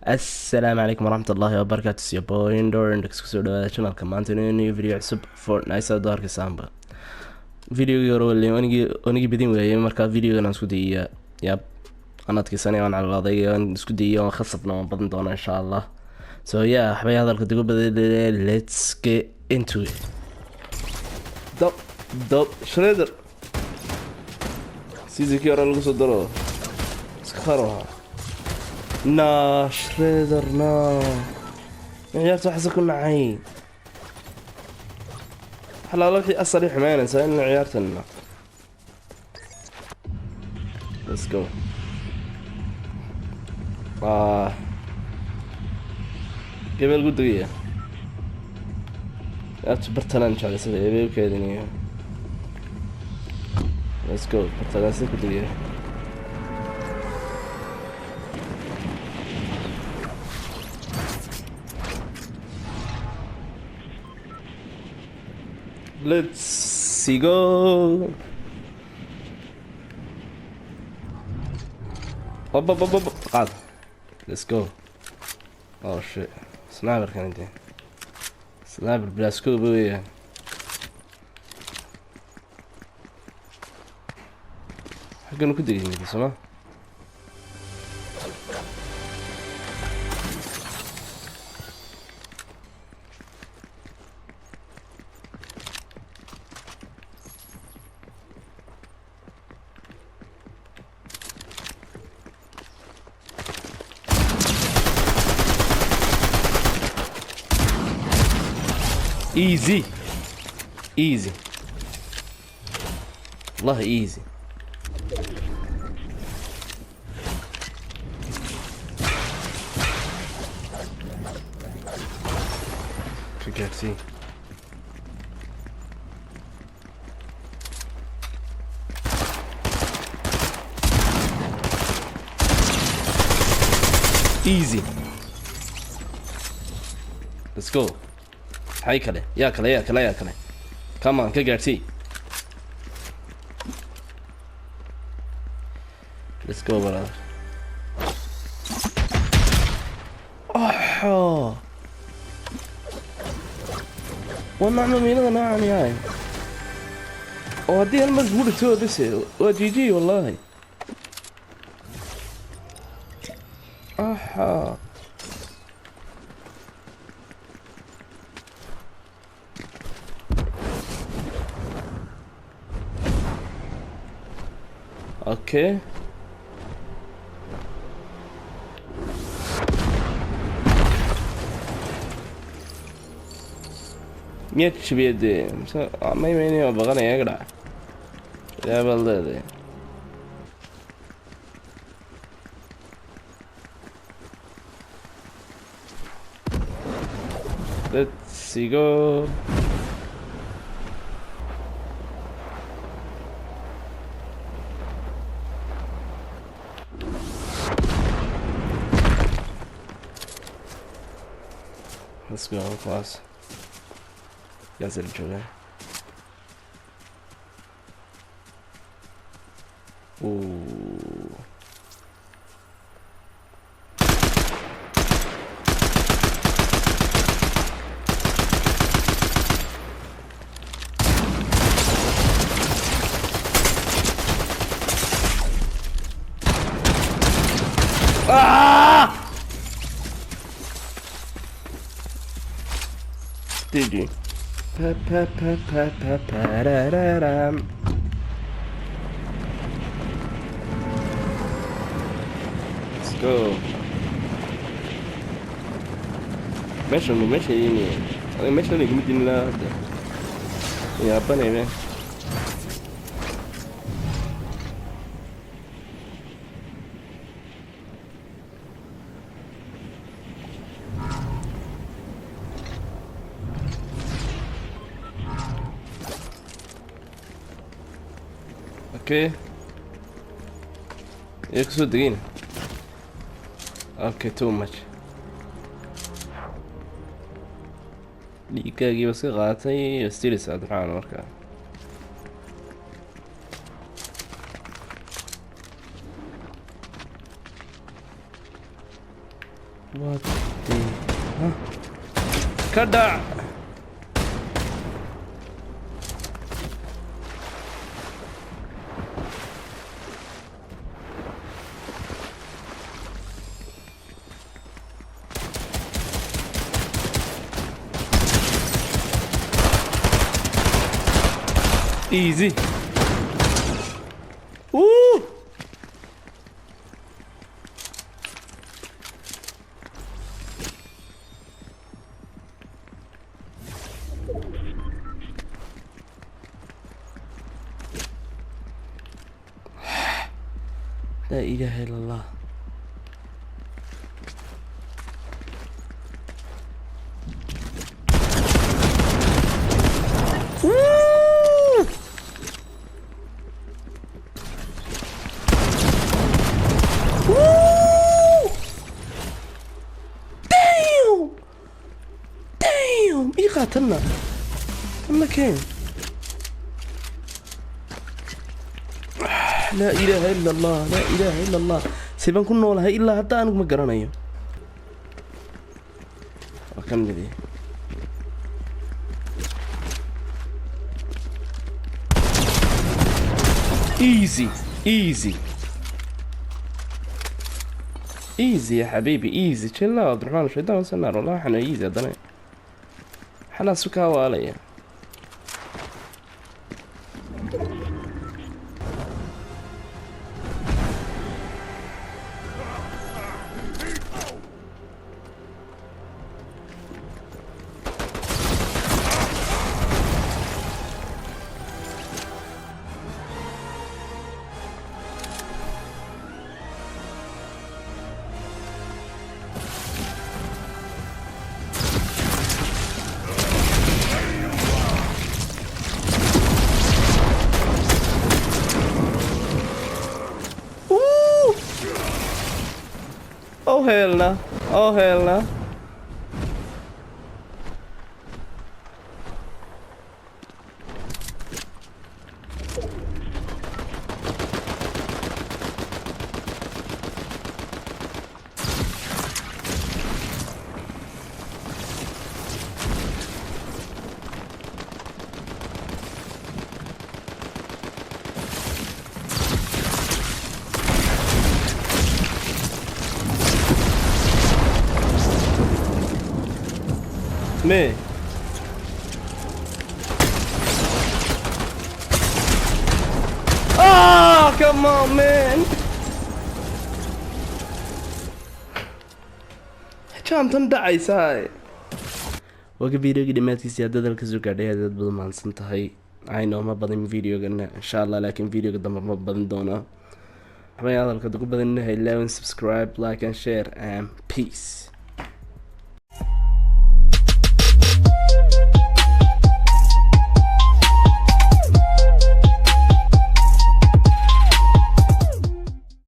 السلام عليكم ورحمة الله وبركاته يا بويندور عندك kusoo dhawaada channelka maanta inuu video cusub Fortnite soo doorka saamba video yaro wali onigi bidin weeyay marka video aan isku dayiya yab anadkiisana aan calaaday aan isku dayiya oo khasabna oo badan doona insha Allah so yeah waxbay hadalka digu baday let's get into it dop shredder sidii yaro lagu soo daro iskaro نا شريدر نا عيارته حسك كنا عين حلا لوحي أصلي حمانا سألنا عيارتنا let's go قبل قد ويا برتلان شغله سوي يبي وكذا let's go برتلان سوي قد ويا let's see go up قاعد let's go oh shit سنايبر كان عندي سنايبر بلا سكوب ويا حقنا كده يجي سما easy easy والله easy فكرت فيه easy let's go حي كله يا كله كمان كجرتي let's go brother والله مين نعم ياي ودي المزبوط تو بس وجي جي والله اوكي ميتش بيدي ما يميني بغني يقرع يا بلدي let's go let's go خلاص نزل الجولة تيجي let's go ماشي يعني أنا ماشي اللي قمت لا يا ربنا يبين اوكي يكسو دقيقة اوكي تو ماتش dhiiggaagii ba iska qaatay stilis aad maxaan markaa What the... Huh? كدع. ايزي. اوه لا اله الا الله. ايه قاتلنا المكان. لا اله الا الله لا اله الا الله. سيبان كنا ولا هاي الا حتى انا ما قرانيو كم ذي. ايزي ايزي ايزي يا حبيبي ايزي. تشيل عبد الرحمن الشيطان وسنار والله احنا ايزي هذا احنا سكاوا عليا. Oh hell no. Oh hell no. Me. Oh, come on, man. Jantan dhacaysaa. Waga videoga dhamaadkiisa hadda dalka soo gaadhay dad badan maansan tahay. Ayno ma badan videoga insha Allah laakiin videoga dambe ma badan doona. Waxaan hadalka ugu badan inahay like and subscribe, like and share and peace.